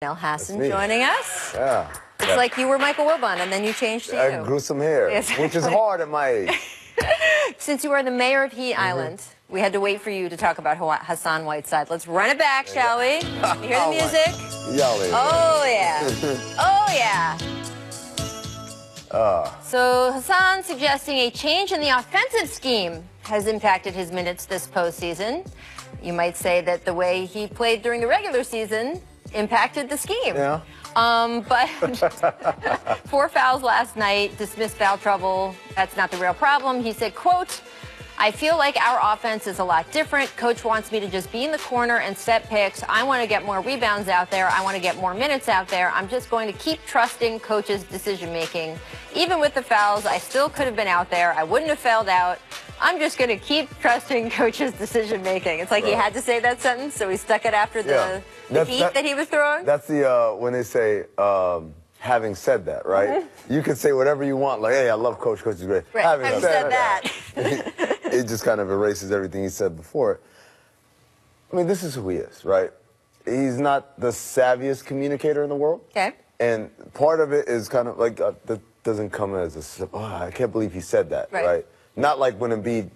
Hassan joining us. Yeah. It's like you were Michael Wilbon and then you changed to you. I grew some hair, which is hard at my age. Since you are the mayor of Heat Island, we had to wait for you to talk about Hassan Whiteside. Let's run it back, shall we? You hear the music? Oh, yeah. Oh, yeah. So Hassan suggesting a change in the offensive scheme has impacted his minutes this postseason. You might say that the way he played during the regular season impacted the scheme. Yeah. But 4 fouls last night, dismissed foul trouble. That's not the real problem. He said, quote, I feel like our offense is a lot different. Coach wants me to just be in the corner and set picks. I want to get more rebounds out there. I want to get more minutes out there. I'm just going to keep trusting coach's decision-making. Even with the fouls, I still could have been out there. I wouldn't have fouled out. I'm just going to keep trusting coach's decision-making. It's like he had to say that sentence, so he stuck it after the heat that he was throwing. That's the, when they say, having said that, right? You can say whatever you want, like, hey, I love Coach, Coach is great. Right. Having said that. It just kind of erases everything he said before. I mean, this is who he is, right? He's not the savviest communicator in the world. Okay. And part of it is kind of like, that doesn't come as a, I can't believe he said that, right? Not like when Embiid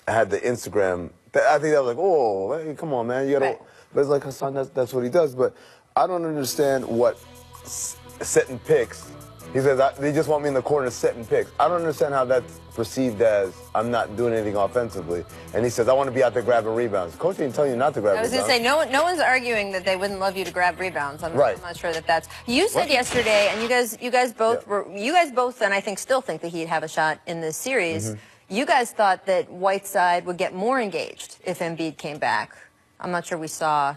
had the Instagram. I think that was like, oh, hey, come on, man. You gotta, but it's like, Hassan, that's what he does. But I don't understand what setting picks. He says, they just want me in the corner setting picks. I don't understand how that's perceived as I'm not doing anything offensively. And he says, I want to be out there grabbing rebounds. Coach didn't tell you not to grab rebounds. I was going to say, no one's arguing that they wouldn't love you to grab rebounds. I'm not sure that that's... You said yesterday, and you guys both were... You guys both, and I think still think that he'd have a shot in this series. You guys thought that Whiteside would get more engaged if Embiid came back. I'm not sure we saw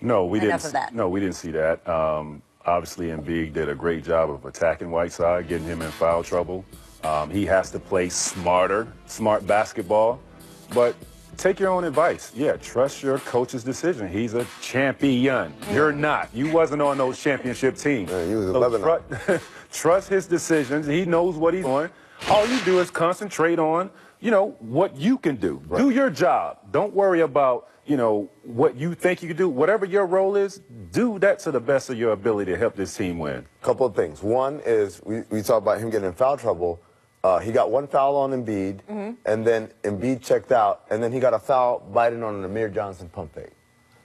enough of that. No, we didn't see that. Obviously, Embiid did a great job of attacking Whiteside, getting him in foul trouble. He has to play smart basketball. But take your own advice. Yeah, trust your coach's decision. He's a champion. You're not. You wasn't on those championship teams. Yeah, he was 11. Trust his decisions. He knows what he's doing. All you do is concentrate on, what you can do. Do your job. Don't worry about, what you think you can do. Whatever your role is, do that to the best of your ability to help this team win. Couple of things. One is, we talk about him getting in foul trouble. He got 1 foul on Embiid, and then Embiid checked out, and then he got a foul biting on an Amir Johnson pump fake.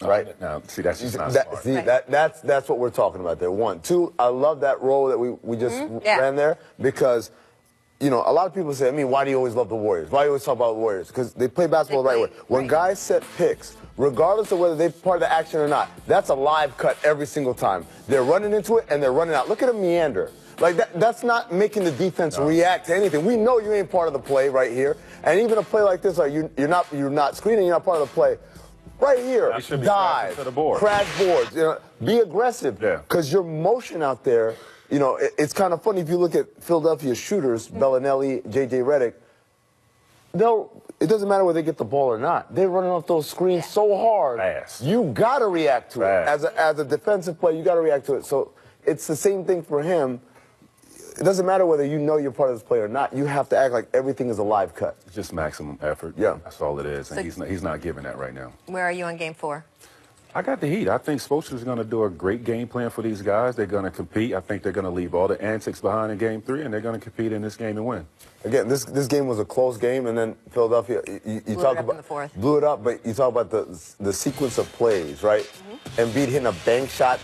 Right? Now, see, that's just not smart. See, that's what we're talking about there. 1. 2, I love that role that we just ran there, because a lot of people say, why do you always love the Warriors? Why do you always talk about the Warriors? Because they play basketball the right way. When guys set picks, regardless of whether they're part of the action or not, that's a live cut every single time. They're running into it and they're running out. Look at them meander. Like, that's not making the defense react to anything. We know you ain't part of the play right here. And even a play like this, like you're not screening, you're not part of the play. Right here, dive, crash boards, be aggressive. Because your motion out there, it's kind of funny if you look at Philadelphia shooters, Bellinelli, J.J. Redick, it doesn't matter whether they get the ball or not. They're running off those screens so hard. You got to react to it. As a defensive player, you got to react to it. So it's the same thing for him. It doesn't matter whether you know you're part of this play or not. You have to act like everything is a live cut. It's just maximum effort. Yeah. That's all it is. And he's not giving that right now. Where are you on Game 4? I got the Heat. I think Spoelstra's going to do a great game plan for these guys. They're going to compete. I think they're going to leave all the antics behind in Game 3, and they're going to compete in this game and win. Again, this game was a close game, and then Philadelphia, you talk about blew it up, but you talk about the sequence of plays, right? Embiid hitting a bank shot,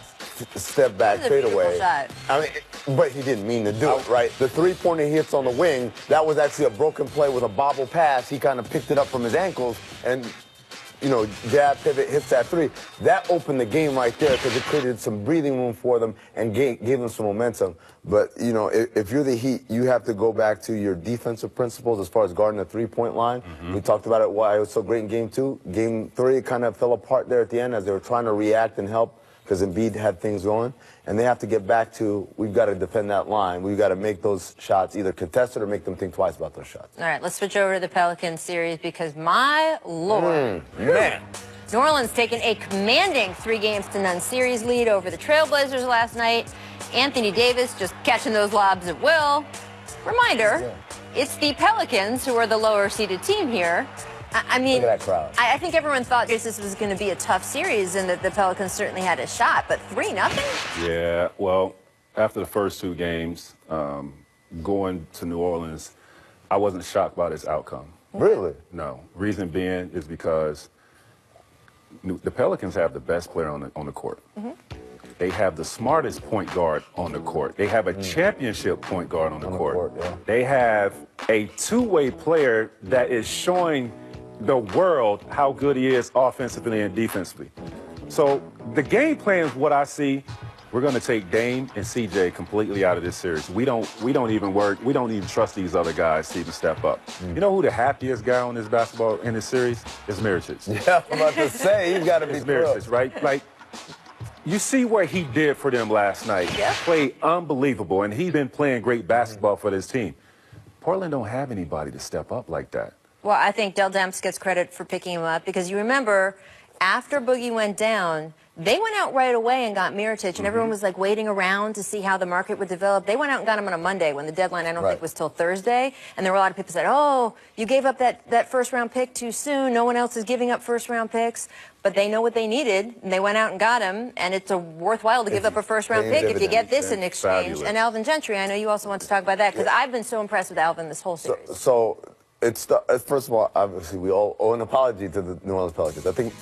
step back, fade away. But he didn't mean to do it, right? The three-pointer he hits on the wing, that was actually a broken play with a bobble pass. He kind of picked it up from his ankles and jab, pivot, hits that 3. That opened the game right there because it created some breathing room for them and gave them some momentum. But, if you're the Heat, you have to go back to your defensive principles as far as guarding the three-point line. We talked about why it was so great in Game 2. Game 3, it kind of fell apart there at the end as they were trying to react and help because Embiid had things going. And they have to get back to, we've got to defend that line. We've got to make those shots either contested or make them think twice about those shots. All right, let's switch over to the Pelicans series because, my Lord, man. New Orleans taking a commanding 3-0 series lead over the Trailblazers last night. Anthony Davis just catching those lobs at will. Reminder, it's the Pelicans who are the lower-seeded team here. I mean, look at that crowd. I think everyone thought this was going to be a tough series and that the Pelicans certainly had a shot, but 3-0? Yeah, well, after the first 2 games, going to New Orleans, I wasn't shocked by this outcome. Really? No. Reason being is because the Pelicans have the best player on the court. They have the smartest point guard on the court. They have a championship point guard on the court. Yeah. They have a two-way player that is showing the world how good he is offensively and defensively. So the game plan is what I see. We're going to take Dame and CJ completely out of this series. We don't even trust these other guys to even step up. You know who the happiest guy on this basketball in this series is Mirotic. Yeah, I'm about to say he's got to be Mirotic, right? Like, you see what he did for them last night. Yeah. Played unbelievable, and he's been playing great basketball for this team. Portland don't have anybody to step up like that. Well, I think Dell Demps gets credit for picking him up because you remember after Boogie went down, they went out right away and got Mirotic, and everyone was like waiting around to see how the market would develop. They went out and got him on a Monday when the deadline, I don't think, was till Thursday. And there were a lot of people who said, oh, you gave up that first-round pick too soon. No one else is giving up first-round picks. But they know what they needed, and they went out and got him. And it's worthwhile to give up a first-round pick if you get this in exchange. Fabulous. And Alvin Gentry, I know you also want to talk about that because I've been so impressed with Alvin this whole series. So first of all, obviously, we all owe an apology to the New Orleans Pelicans. I think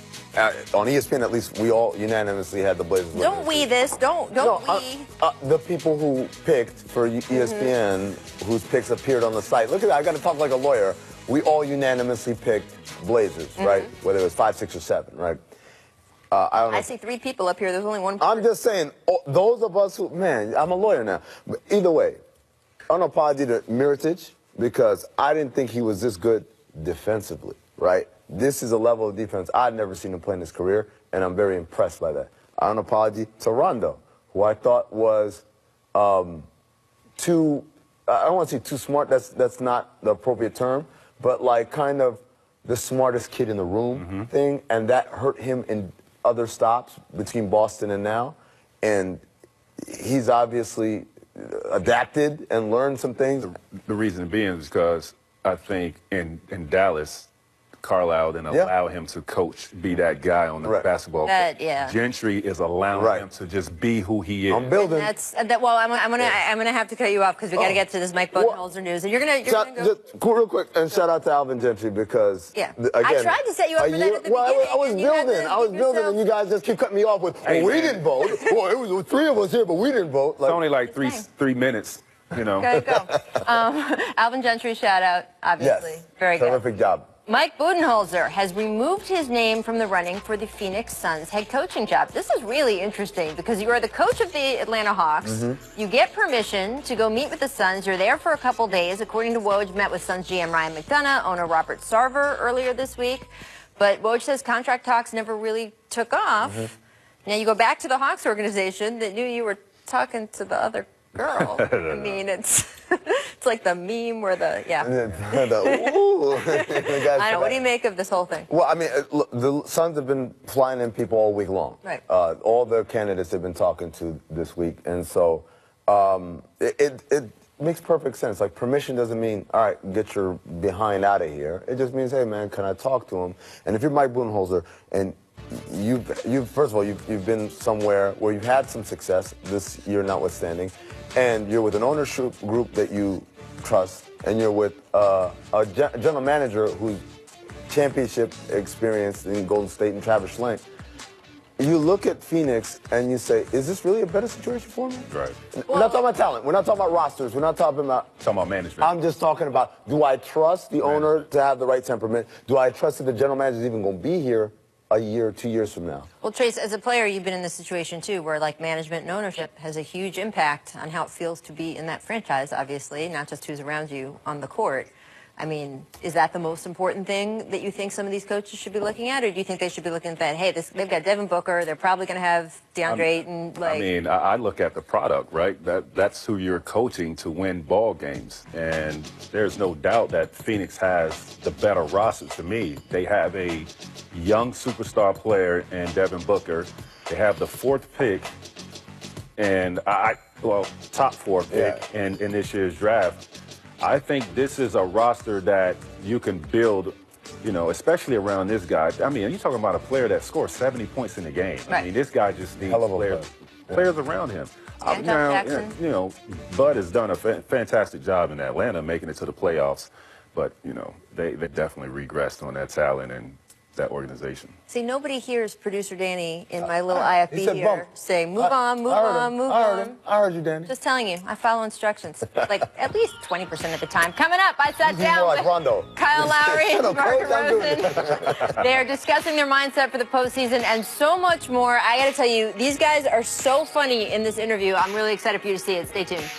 on ESPN, at least, we all unanimously had the Blazers. Don't we this? Don't we? The people who picked for ESPN, whose picks appeared on the site. Look at that. I got to talk like a lawyer. We all unanimously picked Blazers, right? Whether it was 5, 6, or 7, right? I don't know. I see 3 people up here. There's only one. I'm just saying, those of us who, man, I'm a lawyer now. But either way, an apology to Mirotic because I didn't think he was this good defensively, right? This is a level of defense I've never seen him play in his career, and I'm very impressed by that. An apology to Rondo, who I thought was too, I don't want to say too smart, that's not the appropriate term, but like kind of the smartest kid in the room thing, and that hurt him in other stops between Boston and now, and he's obviously adapted and learned some things. The reason being is because I think in Dallas, Carlisle didn't allow him to coach, be that guy on the basketball court. Gentry is allowing him to just be who he is. I'm building. Well, I'm gonna have to cut you off because we got to get to this Mike Budenholzer news, and you're gonna go. Just real quick, and shout out to Alvin Gentry because again, I tried to set you up for that at the beginning. I was building, and you guys just keep cutting me off with, well, we didn't vote. Well, it was 3 of us here, but we didn't vote. It's only like three minutes, you know. Go. Alvin Gentry, shout out, obviously. Yes, very good. Terrific job. Mike Budenholzer has removed his name from the running for the Phoenix Suns head coaching job. This is really interesting because you are the coach of the Atlanta Hawks. You get permission to go meet with the Suns. You're there for a couple days. According to Woj, met with Suns GM Ryan McDonough, owner Robert Sarver earlier this week. But Woj says contract talks never really took off. Now you go back to the Hawks organization that knew you were talking to the other girl. I mean, it's like the meme where the Ooh. I know. What do you make of this whole thing? Well, I mean, look, the Suns have been flying in people all week long. Right. All the candidates they've been talking to this week, and so it makes perfect sense. Like, permission doesn't mean, all right, get your behind out of here. It just means, hey, man, can I talk to him? And if you're Mike Budenholzer and you've first of all, you've been somewhere where you've had some success this year notwithstanding, and you're with an ownership group that you trust, and you're with a general manager who's championship experience in Golden State and Travis Schlenk. You look at Phoenix and you say, is this really a better situation for me? Right. We're not talking about talent. We're not talking about rosters. We're not talking about management. I'm just talking about, do I trust the owner to have the right temperament? Do I trust that the general manager is even going to be here a year, 2 years from now? Well, Trace, as a player, you've been in this situation, too, where, like, management and ownership has a huge impact on how it feels to be in that franchise, obviously, not just who's around you on the court. I mean, is that the most important thing that you think some of these coaches should be looking at, or do you think they should be looking at that, hey, they've got Devin Booker, they're probably going to have DeAndre Ayton, like... I mean, I look at the product, right? That's who you're coaching to win ball games, and there's no doubt that Phoenix has the better roster to me. They have a young superstar player in Devin Booker. They have the 4th pick, and top 4 pick in this year's draft. I think this is a roster that you can build You know, especially around this guy. I mean, you're talking about a player that scores 70 points in the game. Right. I mean, this guy just needs players around him. You know, Bud has done a fantastic job in Atlanta, making it to the playoffs. But, you know, they definitely regressed on that talent and that organization. See, nobody hears producer Danny in my little IFB here saying, move on, move on. I heard you, Danny. Just telling you, I follow instructions. Like, at least 20% of the time. Coming up, I sat down like with Rondo. Kyle Lowry and Mark Rosen. They're discussing their mindset for the postseason and so much more. I got to tell you, these guys are so funny in this interview. I'm really excited for you to see it. Stay tuned.